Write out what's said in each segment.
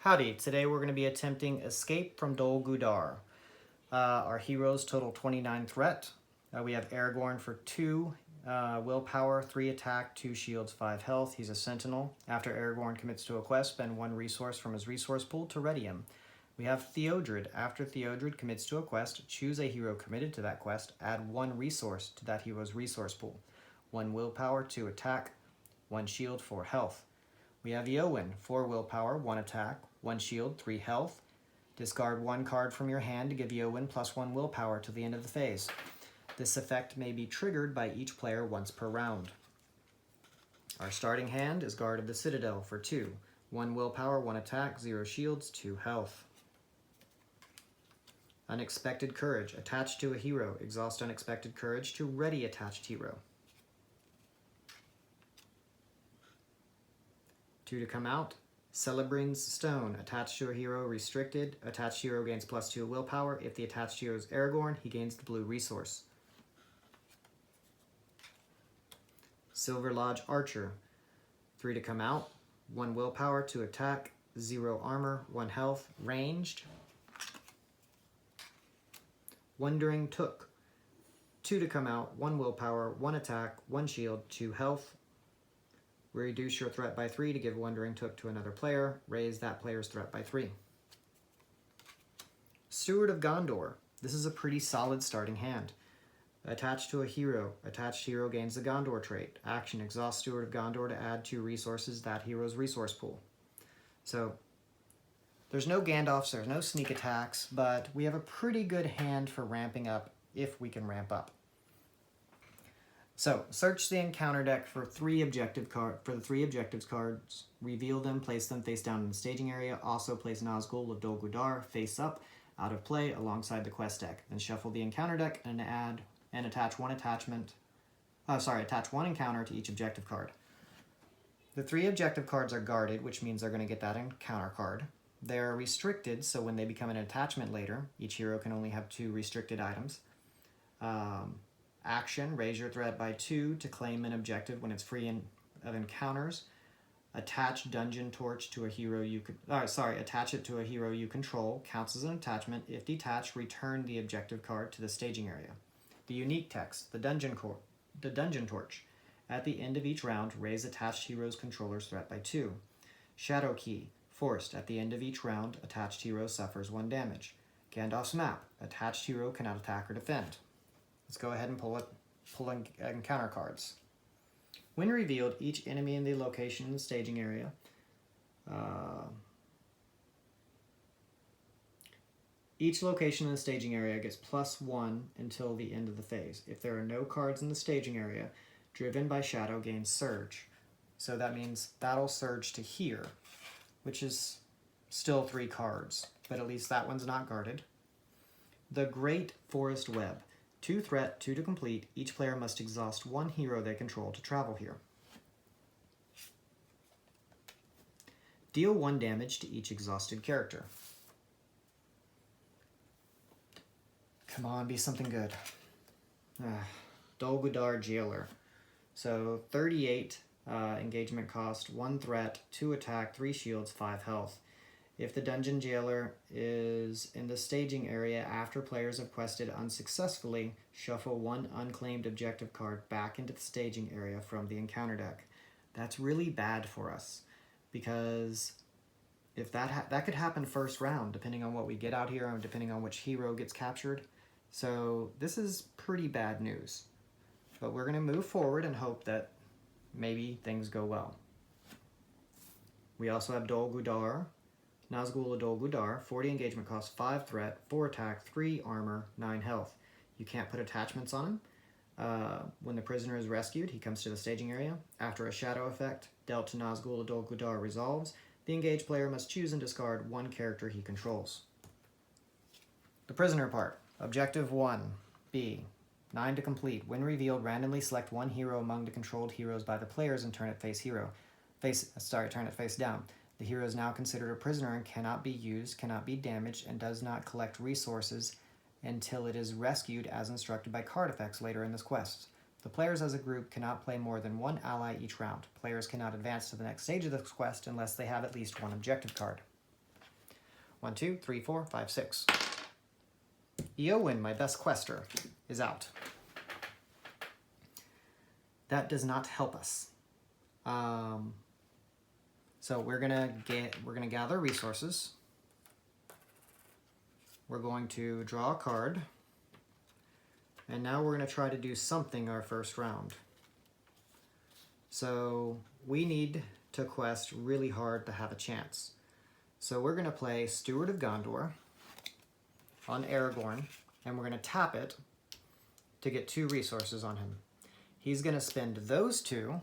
Howdy, today we're going to be attempting Escape from Dol Guldur. Our heroes total 29 threat. We have Aragorn for 2 willpower, 3 attack, 2 shields, 5 health. He's a sentinel. After Aragorn commits to a quest, spend 1 resource from his resource pool to ready him. We have Theodred. After Theodred commits to a quest, choose a hero committed to that quest, add 1 resource to that hero's resource pool. 1 willpower, 2 attack, 1 shield, 4 health. We have Eowyn, 4 willpower, 1 attack, 1 shield, 3 health. Discard 1 card from your hand to give Eowyn +1 willpower to the end of the phase. This effect may be triggered by each player once per round. Our starting hand is Guard of the Citadel for 2. 1 willpower, 1 attack, 0 shields, 2 health. Unexpected Courage. Attached to a hero. Exhaust Unexpected Courage to ready attached hero. 2 to come out. Celebrian's Stone. Attached to a hero, restricted. Attached hero gains +2 willpower. If the attached hero is Aragorn, he gains the blue resource. Silverlode Archer. 3 to come out. 1 willpower, 2 attack, 0 armor, 1 health, ranged. Wandering Took. 2 to come out, 1 willpower, 1 attack, 1 shield, 2 health. Reduce your threat by 3 to give Wandering Took to another player. Raise that player's threat by 3. Steward of Gondor. This is a pretty solid starting hand. Attached to a hero. Attached hero gains the Gondor trait. Action, exhaust Steward of Gondor to add 2 resources that hero's resource pool. So, there's no Gandalfs, there's no sneak attacks, but we have a pretty good hand for ramping up if we can ramp up. So, search the encounter deck for the 3 objectives cards, reveal them, place them face down in the staging area, also place Nazgul of Dol Guldur face up, out of play, alongside the quest deck. Then shuffle the encounter deck and attach attach 1 encounter to each objective card. The 3 objective cards are guarded, which means they're going to get that encounter card. They're restricted, so when they become an attachment later, each hero can only have 2 restricted items. Action, raise your threat by 2 to claim an objective when it's free of encounters. Attach Dungeon Torch to a hero attach it to a hero you control. Counts as an attachment. If detached, return the objective card to the staging area. The unique text, the Dungeon Torch. At the end of each round, raise attached hero's controller's threat by 2. Shadow Key, forced. At the end of each round, attached hero suffers 1 damage. Gandalf's Map, attached hero cannot attack or defend. Let's go ahead and pull encounter cards. When revealed, each enemy in the location in the staging area each location in the staging area gets +1 until the end of the phase. If there are no cards in the staging area, driven by shadow gains surge. So that means that'll surge to here, which is still 3 cards, but at least that one's not guarded. The Great Forest Web. 2 threat, 2 to complete. Each player must exhaust 1 hero they control to travel here. Deal 1 damage to each exhausted character. Come on, be something good. Dol Guldur Jailer. So 38 engagement cost, 1 threat, 2 attack, 3 shields, 5 health. If the Dungeon Jailer is in the staging area after players have quested unsuccessfully, shuffle 1 unclaimed objective card back into the staging area from the encounter deck. That's really bad for us, because if that could happen first round, depending on what we get out here and depending on which hero gets captured. So this is pretty bad news. But we're going to move forward and hope that maybe things go well. We also have Dol Guldur. Nazgul of Dol Guldur, 40 engagement cost, 5 threat, 4 attack, 3 armor, 9 health. You can't put attachments on him. When the prisoner is rescued, he comes to the staging area. After a shadow effect dealt to Nazgul of Dol Guldur resolves, the engaged player must choose and discard 1 character he controls. The prisoner part. Objective 1, B. 9 to complete. When revealed, randomly select 1 hero among the controlled heroes by the players and turn it face down. The hero is now considered a prisoner and cannot be used, cannot be damaged, and does not collect resources until it is rescued as instructed by card effects later in this quest. The players as a group cannot play more than 1 ally each round. Players cannot advance to the next stage of this quest unless they have at least 1 objective card. 1, 2, 3, 4, 5, 6. Eowyn, my best quester, is out. That does not help us. So we're gonna gather resources. We're going to draw a card. And now we're gonna try to do something our first round. So we need to quest really hard to have a chance. So we're gonna play Steward of Gondor on Aragorn, and we're gonna tap it to get 2 resources on him. He's gonna spend those 2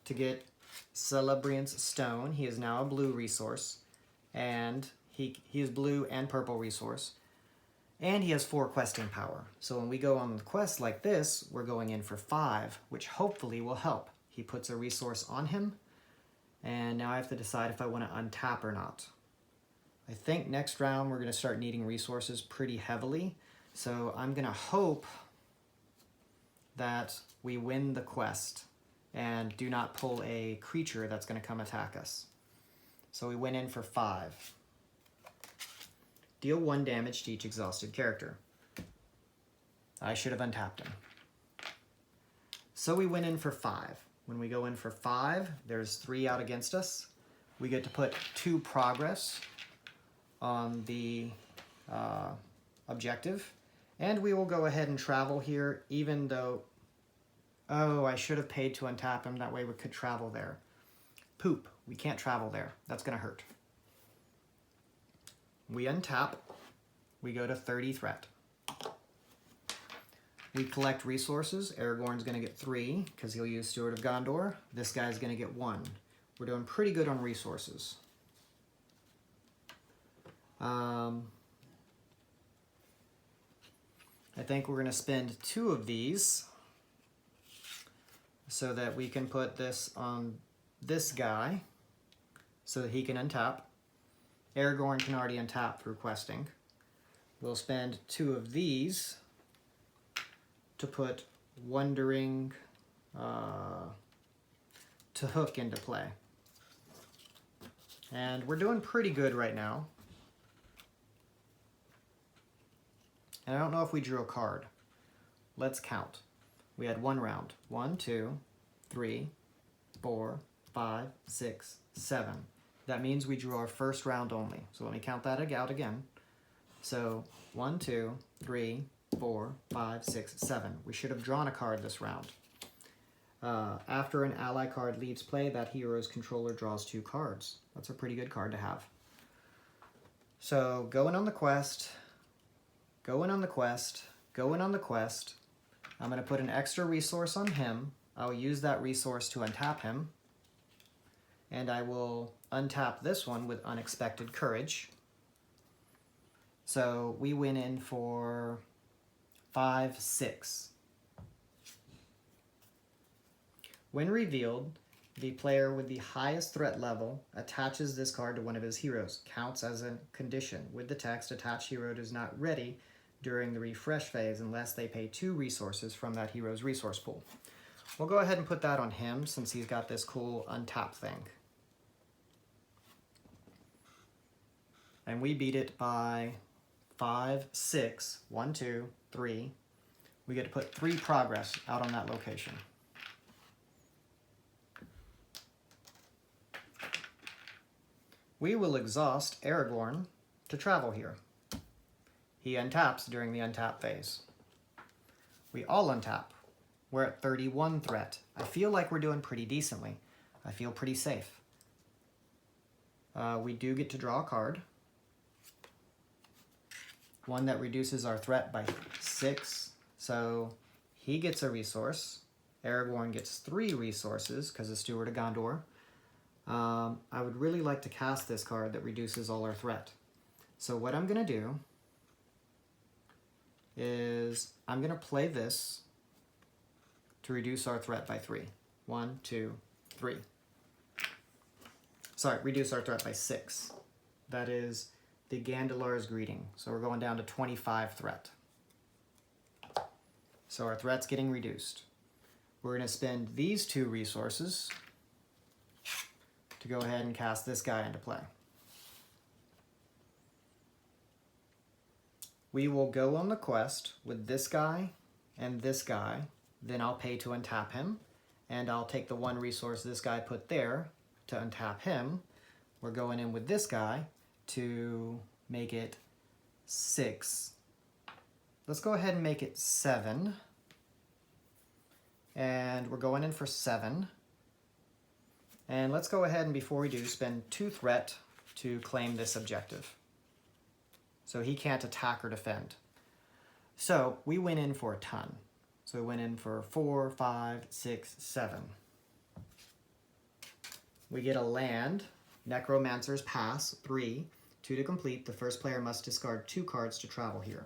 to get Celebrian's Stone. He is now a blue resource, and he is blue and purple resource, and he has 4 questing power. So when we go on the quest like this, we're going in for 5, which hopefully will help. He puts a resource on him, and now I have to decide if I want to untap or not. I think next round we're going to start needing resources pretty heavily, so I'm going to hope that we win the quest and do not pull a creature that's going to come attack us. So we went in for 5. Deal 1 damage to each exhausted character. I should have untapped him. So we went in for 5. When we go in for 5, there's 3 out against us. We get to put 2 progress on the objective. And we will go ahead and travel here, even though... Oh, I should have paid to untap him. That way we could travel there. Poop. We can't travel there. That's going to hurt. We untap. We go to 30 threat. We collect resources. Aragorn's going to get 3 because he'll use Steward of Gondor. This guy's going to get 1. We're doing pretty good on resources. I think we're going to spend 2 of these so that we can put this on this guy so that he can untap. Aragorn can already untap through questing. We'll spend 2 of these to put Wandering to Hook into play. And we're doing pretty good right now. And I don't know if we drew a card. Let's count. We had 1 round. 1, 2, 3, 4, 5, 6, 7. That means we drew our first round only. So let me count that out again. So 1, 2, 3, 4, 5, 6, 7. We should have drawn a card this round. After an ally card leaves play, that hero's controller draws 2 cards. That's a pretty good card to have. So going on the quest, going on the quest, going on the quest. I'm going to put an extra resource on him. I'll use that resource to untap him. And I will untap this one with Unexpected Courage. So we went in for 5, 6. When revealed, the player with the highest threat level attaches this card to one of his heroes. Counts as a condition. With the text, attached hero is not ready during the refresh phase unless they pay 2 resources from that hero's resource pool. We'll go ahead and put that on him since he's got this cool untap thing. And we beat it by 5, 6, 1, 2, 3. We get to put 3 progress out on that location. We will exhaust Aragorn to travel here. He untaps during the untap phase. We all untap. We're at 31 threat. I feel like we're doing pretty decently. I feel pretty safe. We do get to draw a card. One that reduces our threat by 6. So he gets a resource. Aragorn gets 3 resources because of Steward of Gondor. I would really like to cast this card that reduces all our threat. So what I'm going to do is I'm going to play this to reduce our threat by 3. 1, 2, 3. Sorry, reduce our threat by 6. That is the Gandalar's Greeting. So we're going down to 25 threat. So our threat's getting reduced. We're going to spend these 2 resources to go ahead and cast this guy into play. We will go on the quest with this guy and this guy. Then I'll pay to untap him, and I'll take the one resource this guy put there to untap him. We're going in with this guy to make it 6. Let's go ahead and make it 7. And we're going in for 7. And let's go ahead and, before we do, spend 2 threat to claim this objective. So he can't attack or defend. So we went in for a ton. So we went in for 4, 5, 6, 7. We get a land, Necromancer's Pass, 3. 2 to complete. The first player must discard 2 cards to travel here.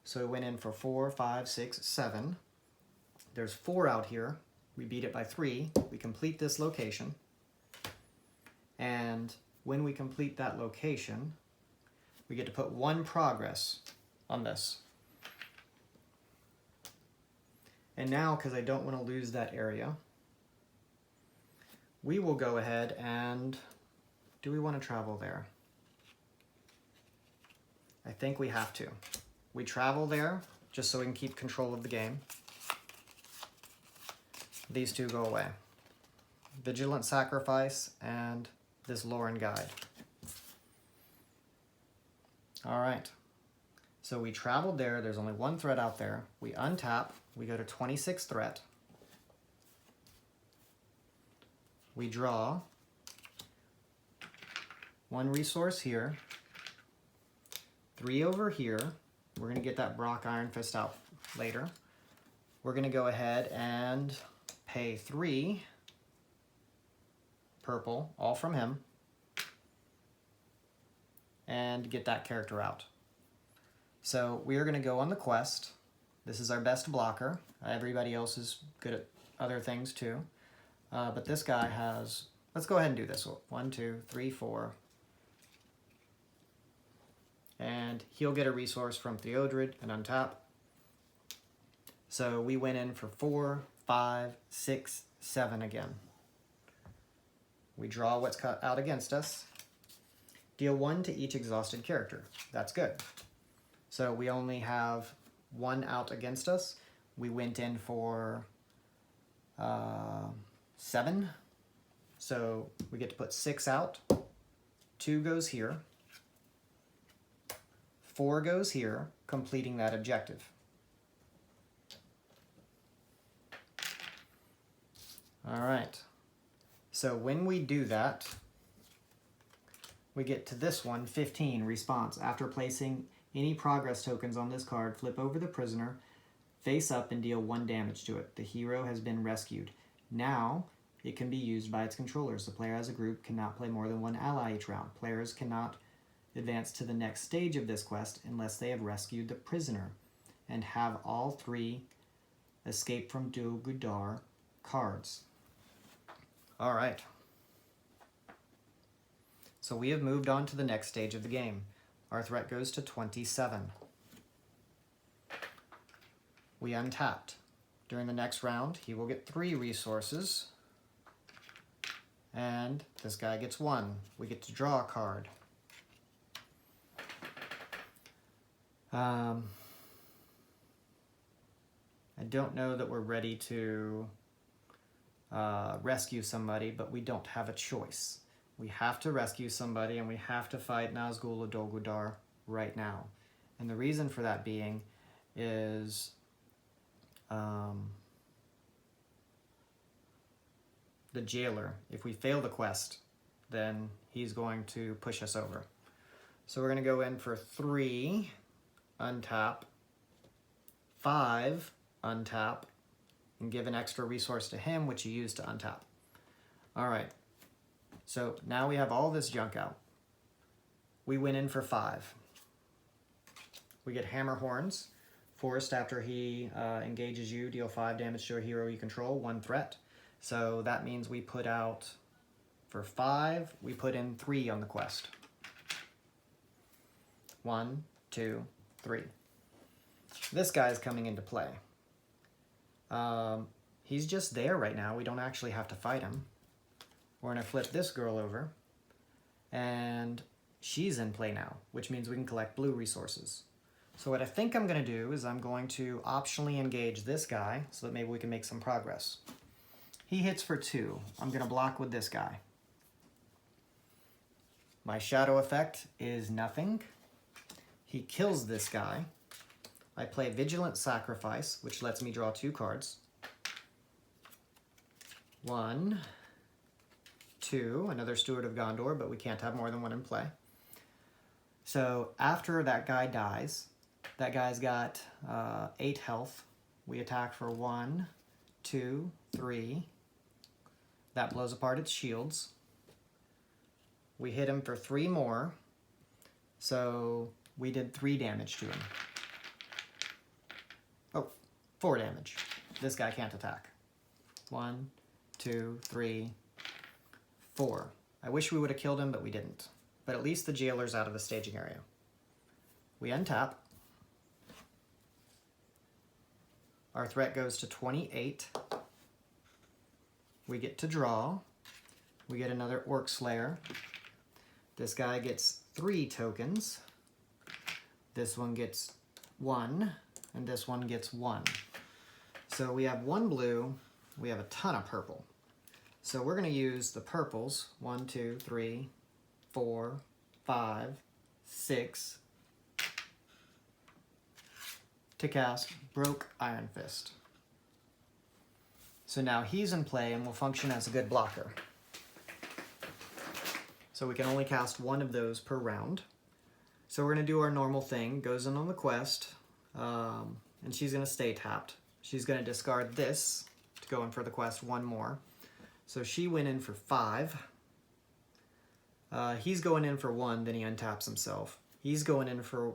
So we went in for 4, 5, 6, 7. There's 4 out here. We beat it by 3. We complete this location. And when we complete that location, we get to put 1 progress on this. And now, because I don't want to lose that area, we will go ahead and, do we want to travel there? I think we have to. We travel there just so we can keep control of the game. These 2 go away. Valiant Sacrifice and this Lorien guide. All right, so we traveled there. There's only 1 threat out there. We untap. We go to 26 threat. We draw 1 resource here, 3 over here. We're going to get that Brok Ironfist out later. We're going to go ahead and pay 3 purple, all from him, and get that character out. So we are going to go on the quest. This is our best blocker. Everybody else is good at other things too. But this guy has, let's go ahead and do this. 1, 2, 3, 4. And he'll get a resource from Theodred and untap. So we went in for 4, 5, 6, 7 again. We draw what's cut out against us. Deal 1 to each exhausted character. That's good. So we only have 1 out against us. We went in for 7. So we get to put 6 out. 2 goes here. 4 goes here, completing that objective. All right. So when we do that, we get to this one, 15, response. After placing any progress tokens on this card, flip over the prisoner, face up, and deal 1 damage to it. The hero has been rescued. Now, it can be used by its controllers. The player as a group cannot play more than 1 ally each round. Players cannot advance to the next stage of this quest unless they have rescued the prisoner and have all 3 Escape from Dol Guldur cards. All right. So we have moved on to the next stage of the game. Our threat goes to 27. We untapped. During the next round, he will get 3 resources. And this guy gets 1. We get to draw a card. I don't know that we're ready to rescue somebody, but we don't have a choice. We have to rescue somebody, and we have to fight Nazgul of Dol Guldur right now. And the reason for that being is the jailer. If we fail the quest, then he's going to push us over. So we're going to go in for 3, untap, 5, untap, and give an extra resource to him, which he used to untap. All right. So now we have all this junk out. We went in for 5. We get Hammer Horns. Forced after he engages you, deal 5 damage to a hero you control, 1 threat. So that means we put out, for 5, we put in 3 on the quest. 1, 2, 3. This guy's coming into play. He's just there right now. We don't actually have to fight him. We're going to flip this girl over, and she's in play now, which means we can collect blue resources. So what I think I'm going to do is I'm going to optionally engage this guy so that maybe we can make some progress. He hits for 2. I'm going to block with this guy. My shadow effect is nothing. He kills this guy. I play Valiant Sacrifice, which lets me draw 2 cards. 1, 2, another Steward of Gondor, but we can't have more than 1 in play. So after that guy dies, that guy's got 8 health. We attack for 1, 2, 3. That blows apart its shields. We hit him for 3 more. So we did 3 damage to him. Oh, 4 damage. This guy can't attack. 1, 2, 3, 4. I wish we would have killed him, but we didn't. But at least the jailer's out of the staging area. We untap. Our threat goes to 28. We get to draw. We get another Orc Slayer. This guy gets 3 tokens. This one gets 1, and this one gets 1. So we have 1 blue, we have a ton of purple. So we're going to use the purples, 1, 2, 3, 4, 5, 6, to cast Brok Ironfist. So now he's in play and will function as a good blocker. So we can only cast 1 of those per round. So we're going to do our normal thing, goes in on the quest, and she's going to stay tapped. She's going to discard this to go in for the quest 1 more. So she went in for 5. He's going in for 1, then he untaps himself. He's going in for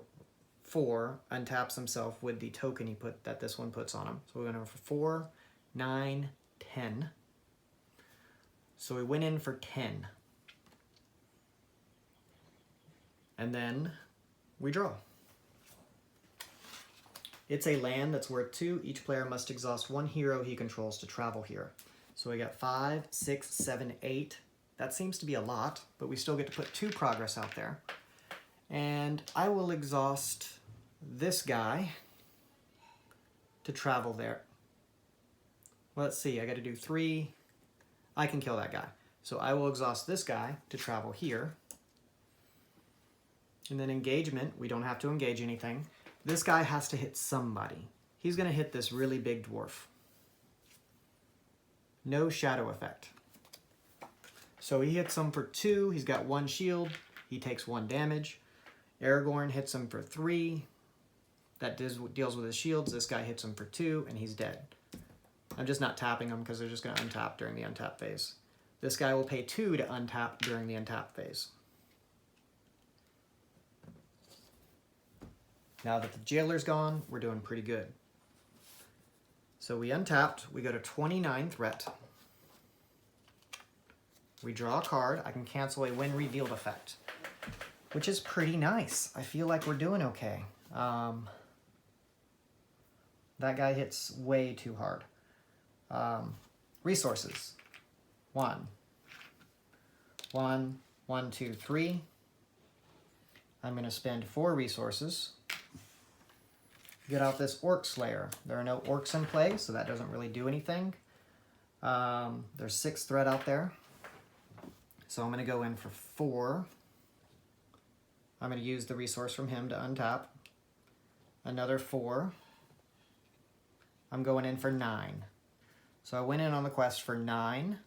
4, untaps himself with the token that this one puts on him. So we're going in for 4, 9, 10. So we went in for 10. And then we draw. It's a land that's worth 2. Each player must exhaust 1 hero he controls to travel here. So we got 5, 6, 7, 8. That seems to be a lot, but we still get to put 2 progress out there. And I will exhaust this guy to travel there. Let's see, I got to do 3. I can kill that guy. So I will exhaust this guy to travel here. And then engagement, we don't have to engage anything. This guy has to hit somebody. He's going to hit this really big dwarf. No shadow effect. So he hits him for 2. He's got 1 shield. He takes 1 damage. Aragorn hits him for 3. That deals with his shields. This guy hits him for 2, and he's dead. I'm just not tapping him because they're just going to untap during the untap phase. This guy will pay 2 to untap during the untap phase. Now that the jailer's gone, we're doing pretty good. So we untapped, we go to 29 threat. We draw a card. I can cancel a when revealed effect, which is pretty nice. I feel like we're doing okay. That guy hits way too hard. Resources. 1, 1, 1, 2, 3. I'm going to spend 4 resources. Get out this Orc Slayer. There are no orcs in play, so that doesn't really do anything. There's 6 threat out there. So I'm going to go in for 4. I'm going to use the resource from him to untap. Another 4. I'm going in for 9. So I went in on the quest for 9.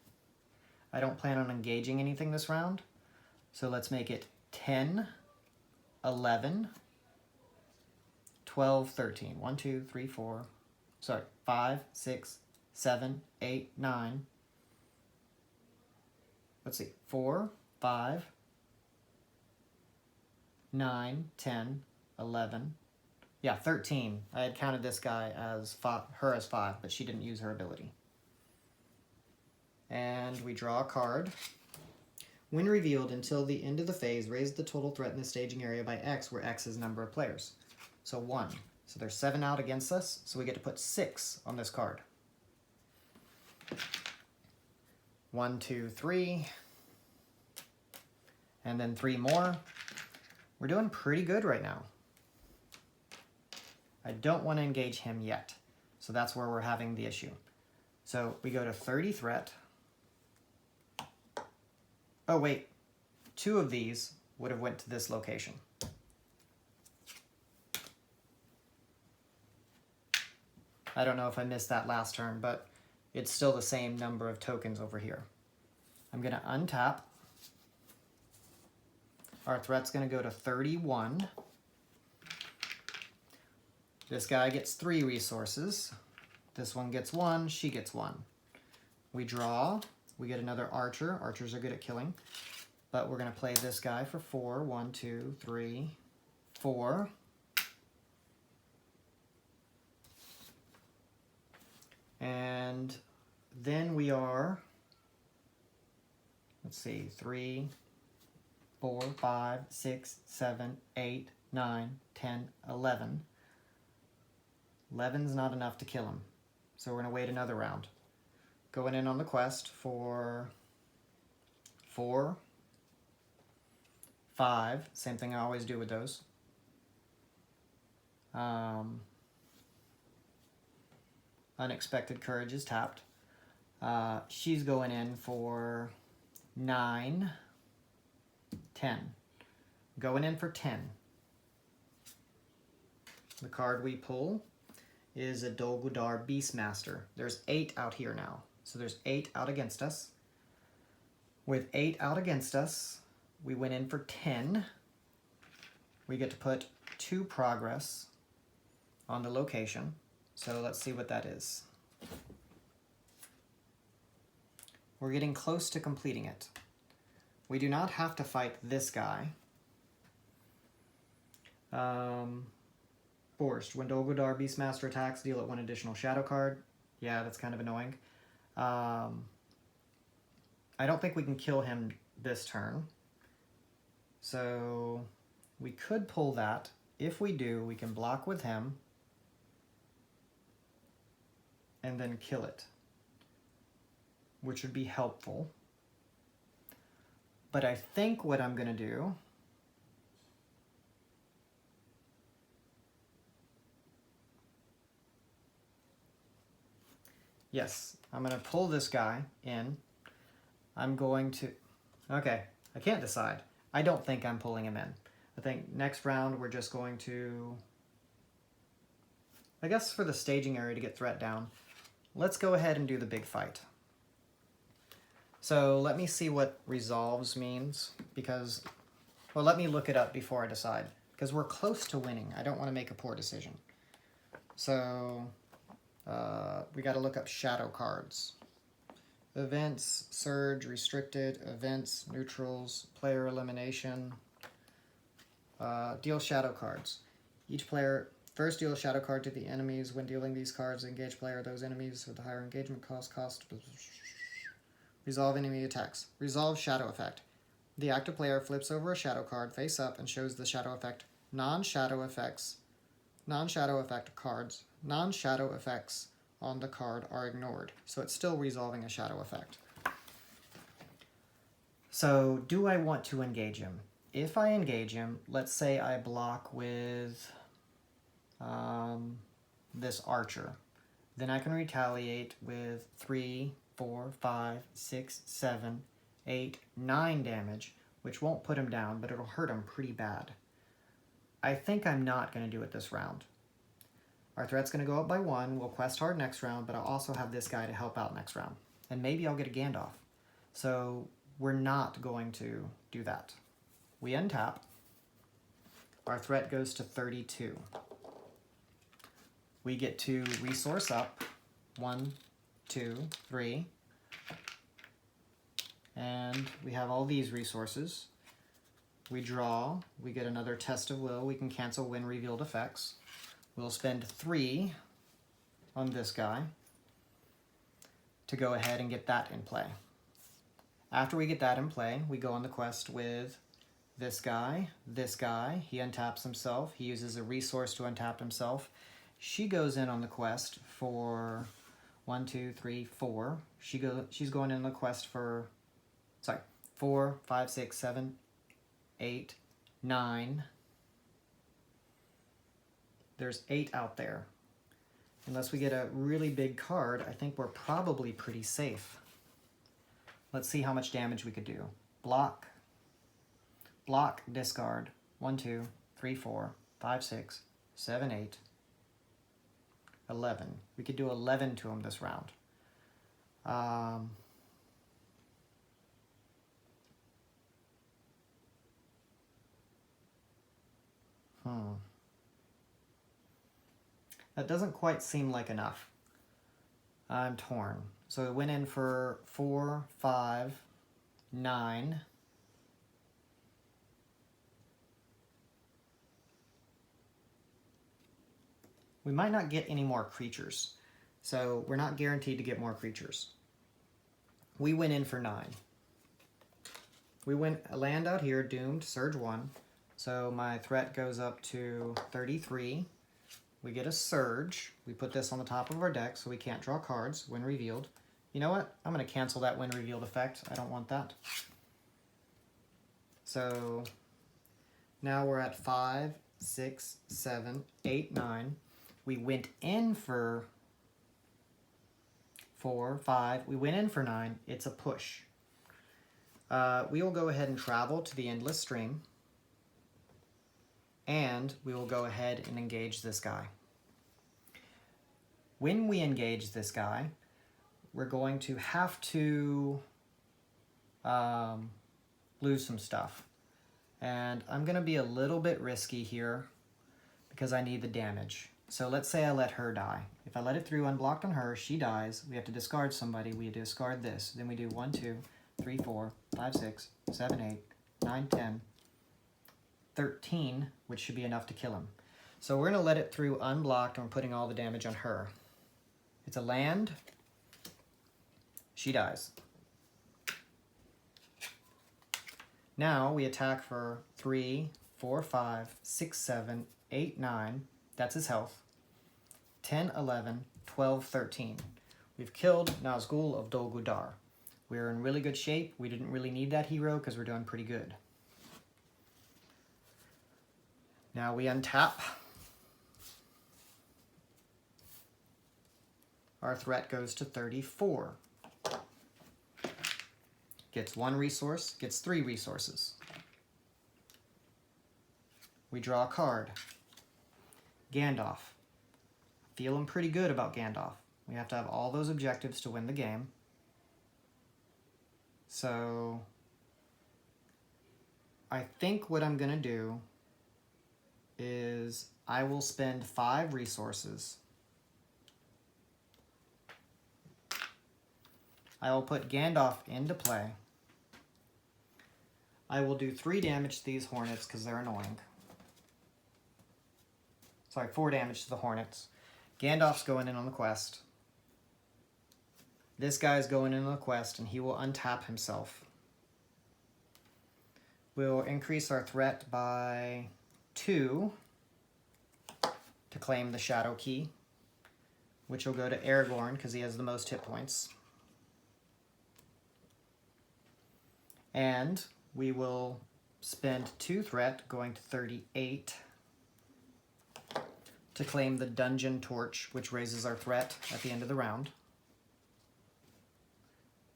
I don't plan on engaging anything this round. So let's make it 10, 11, 12, 13. 1, 2, 3, 4. Sorry, 5, 6, 7, 8, 9. Let's see. 4, 5, 9, 10, 11. Yeah, 13. I had counted this guy as her as 5, but she didn't use her ability. And we draw a card. When revealed, until the end of the phase, raise the total threat in the staging area by X, where X is the number of players. So 1. So there's 7 out against us, so we get to put 6 on this card. 1, 2, 3. And then 3 more. We're doing pretty good right now. I don't want to engage him yet. So that's where we're having the issue. So we go to 30 threat. Oh wait, 2 of these would have went to this location. I don't know if I missed that last turn, but it's still the same number of tokens over here. I'm going to untap. Our threat's going to go to 31. This guy gets 3 resources. This one gets 1, she gets 1. We draw. We get another archer. Archers are good at killing. But we're going to play this guy for 4. 1, 2, 3, 4. And then we are, let's see, 3, 4, 5, 6, 7, 8, 9, 10, 11. 11's not enough to kill him. So we're going to wait another round. Going in on the quest for 4, 5. Same thing I always do with those. Unexpected Courage is tapped. She's going in for 9, 10. Going in for 10. The card we pull is a Dol Guldur Beastmaster. There's 8 out here now. So there's 8 out against us. With 8 out against us, we went in for 10. We get to put 2 progress on the location. So let's see what that is. We're getting close to completing it. We do not have to fight this guy. Forced. When Dol Guldur Beastmaster attacks, deal it 1 additional shadow card. Yeah, that's kind of annoying. I don't think we can kill him this turn. So we could pull that. If we do, we can block with him and then kill it, which would be helpful. But I think what I'm going to do yes, I'm going to pull this guy in. I'm going to... Okay, I can't decide. I don't think I'm pulling him in. I think next round we're just going to... I guess for the staging area to get threat down, let's go ahead and do the big fight. So let me see what resolves means, because... Well, let me look it up before I decide, because we're close to winning. I don't want to make a poor decision. So... we got to look up shadow cards. Events, surge, restricted, events, neutrals, player elimination. Deal shadow cards. Each player first deal a shadow card to the enemies. When dealing these cards, engage player those enemies with the higher engagement cost. Resolve enemy attacks. Resolve shadow effect. The active player flips over a shadow card face up and shows the shadow effect. Non-shadow effect cards. Non-shadow effects on the card are ignored. So it's still resolving a shadow effect. So do I want to engage him? If I engage him, let's say I block with this archer. Then I can retaliate with 3, 4, 5, 6, 7, 8, 9 damage, which won't put him down, but it'll hurt him pretty bad. I think I'm not going to do it this round. Our threat's going to go up by 1. We'll quest hard next round, but I'll also have this guy to help out next round. And maybe I'll get a Gandalf. So we're not going to do that. We untap. Our threat goes to 32. We get to resource up. 1, 2, 3. And we have all these resources. We draw. We get another Test of Will. We can cancel when revealed effects. We'll spend 3 on this guy to go ahead and get that in play. After we get that in play, we go on the quest with this guy. He untaps himself. He uses a resource to untap himself. She goes in on the quest for 1, 2, 3, 4. She's going in the quest for, sorry, 4, 5, 6, 7, 8, 9. There's 8 out there. Unless we get a really big card, I think we're probably pretty safe. Let's see how much damage we could do. Block. Block, discard. 1, 2, 3, 4, 5, 6, 7, 8, 11. We could do 11 to him this round. That doesn't quite seem like enough. I'm torn. So it went in for 4, 5, 9. We might not get any more creatures. So we're not guaranteed to get more creatures. We went in for 9. We went a land out here, doomed, surge 1. So my threat goes up to 33. We get a surge. We put this on the top of our deck so we can't draw cards when revealed. You know what? I'm going to cancel that when revealed effect. I don't want that. So now we're at 5, 6, 7, 8, 9. We went in for 4, 5. We went in for 9. It's a push. We will go ahead and travel to the Endless Stream. And we will go ahead and engage this guy. When we engage this guy, we're going to have to lose some stuff. And I'm going to be a little bit risky here because I need the damage. So let's say I let her die. If I let it through unblocked on her, she dies. We have to discard somebody. We discard this. Then we do 1, 2, 3, 4, 5, 6, 7, 8, 9, 10, 13, which should be enough to kill him. So we're going to let it through unblocked, and we're putting all the damage on her. It's a land. She dies. Now we attack for 3, 4, 5, 6, 7, 8, 9. That's his health. 10, 11, 12, 13. We've killed Nazgul of Dol Guldur. We're in really good shape. We didn't really need that hero because we're doing pretty good. Now we untap. Our threat goes to 34. Gets 1 resource, gets 3 resources. We draw a card. Gandalf. Feeling pretty good about Gandalf. We have to have all those objectives to win the game. So I think what I'm going to do is I will spend 5 resources. I will put Gandalf into play. I will do 3 damage to these hornets because they're annoying. Sorry, 4 damage to the hornets. Gandalf's going in on the quest. This guy's going in on the quest and he will untap himself. We'll increase our threat by 2 to claim the Shadow Key, which will go to Aragorn because he has the most hit points. And we will spend 2 threat, going to 38, to claim the Dungeon Torch, which raises our threat at the end of the round.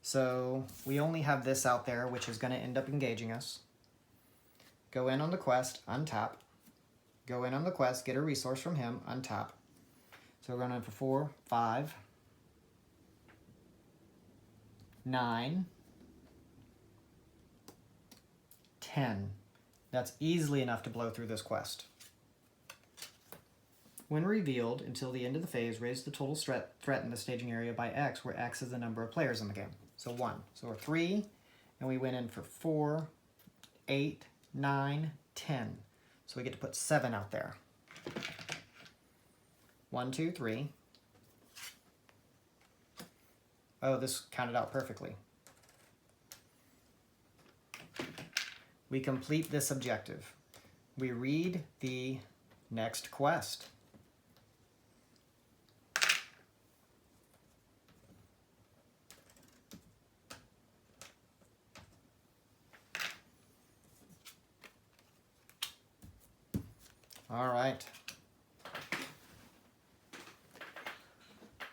So we only have this out there, which is going to end up engaging us. Go in on the quest, untap. Go in on the quest, get a resource from him, untap. So we're going in for 4, 5, 9, 10. That's easily enough to blow through this quest. When revealed, until the end of the phase, raise the total threat in the staging area by X, where X is the number of players in the game. So 1. So we're 3, and we went in for 4, 8, 9, 10. So we get to put 7 out there. 1, 2, 3. Oh, this counted out perfectly. We complete this objective. We read the next quest. All right.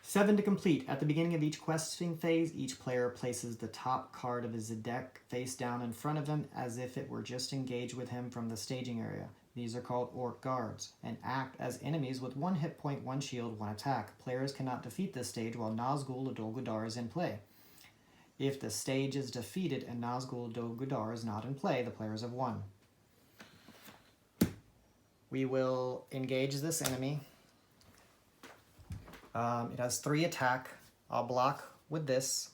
7 to complete. At the beginning of each questing phase, each player places the top card of his deck face down in front of him as if it were just engaged with him from the staging area. These are called Orc Guards and act as enemies with 1 hit point, 1 shield, 1 attack. Players cannot defeat this stage while Nazgul Dol Guldur is in play. If the stage is defeated and Nazgul Dol Guldur is not in play, the players have won. We will engage this enemy. It has 3 attack. I'll block with this.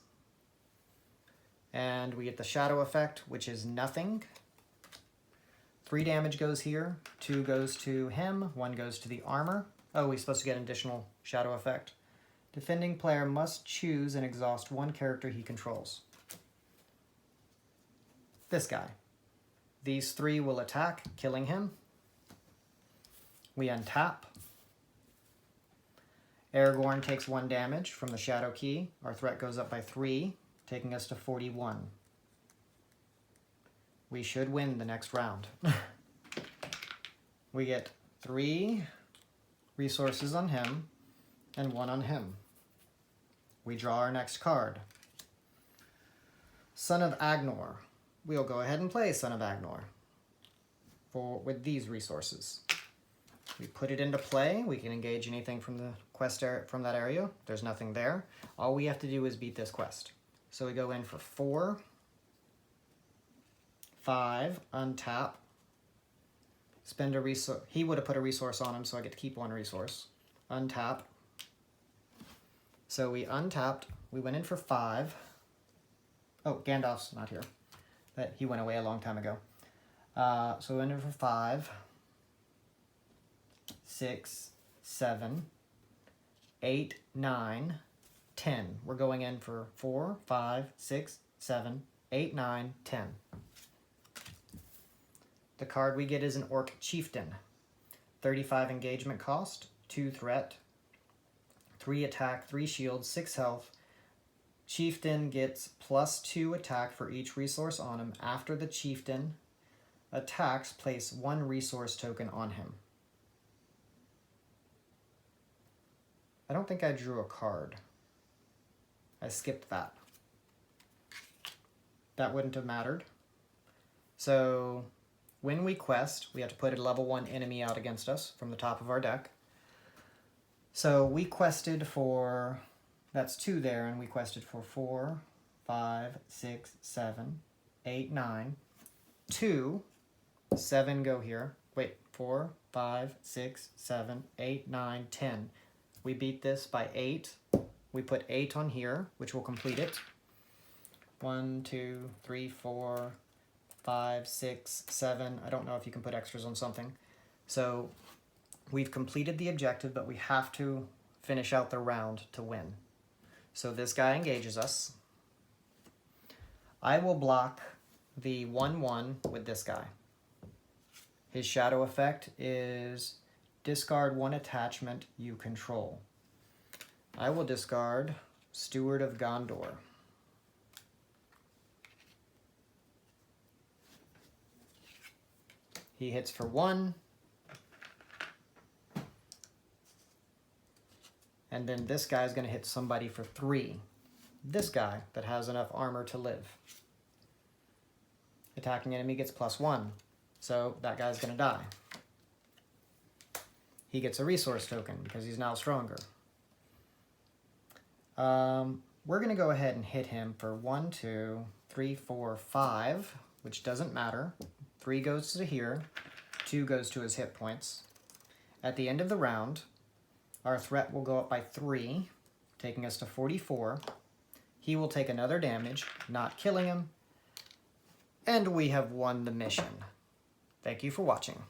And we get the shadow effect, which is nothing. 3 damage goes here. 2 goes to him. 1 goes to the armor. Oh, we're supposed to get an additional shadow effect. Defending player must choose and exhaust 1 character he controls. This guy. These 3 will attack, killing him. We untap. Aragorn takes 1 damage from the Shadow Key. Our threat goes up by 3, taking us to 41. We should win the next round. We get 3 resources on him and 1 on him. We draw our next card. Son of Arnor. We'll go ahead and play Son of Arnor with these resources. We put it into play. We can engage anything from the quest from that area. There's nothing there. All we have to do is beat this quest. So we go in for 4, 5, untap, spend a resource. He would have put a resource on him, so I get to keep 1 resource. Untap. So we untapped. We went in for 5. Oh, Gandalf's not here. He went away a long time ago. So we went in for 5. 6, 7, 8, 9, 10. We're going in for 4, 5, 6, 7, 8, 9, 10. The card we get is an Orc Chieftain. 35 engagement cost, 2 threat, 3 attack, 3 shield, 6 health. Chieftain gets +2 attack for each resource on him. After the Chieftain attacks, place 1 resource token on him. I don't think I drew a card. I skipped that. That wouldn't have mattered. So when we quest, we have to put a level 1 enemy out against us from the top of our deck. So we quested for, that's 2 there, and we quested for 4, 5, 6, 7, 8, 9, 2, 7 go here. Wait, 4, 5, 6, 7, 8, 9, 10. We beat this by 8. We put 8 on here, which will complete it. 1, 2, 3, 4, 5, 6, 7. I don't know if you can put extras on something. So we've completed the objective, but we have to finish out the round to win. So this guy engages us. I will block the 1/1 with this guy. His shadow effect is discard 1 attachment you control. I will discard Steward of Gondor. He hits for 1. And then this guy's going to hit somebody for 3. This guy that has enough armor to live. Attacking enemy gets +1. So that guy's going to die. He gets a resource token because he's now stronger. We're going to go ahead and hit him for 1, 2, 3, 4, 5, which doesn't matter. 3 goes to here. 2 goes to his hit points. At the end of the round, our threat will go up by 3, taking us to 44. He will take another damage, not killing him. And we have won the mission. Thank you for watching.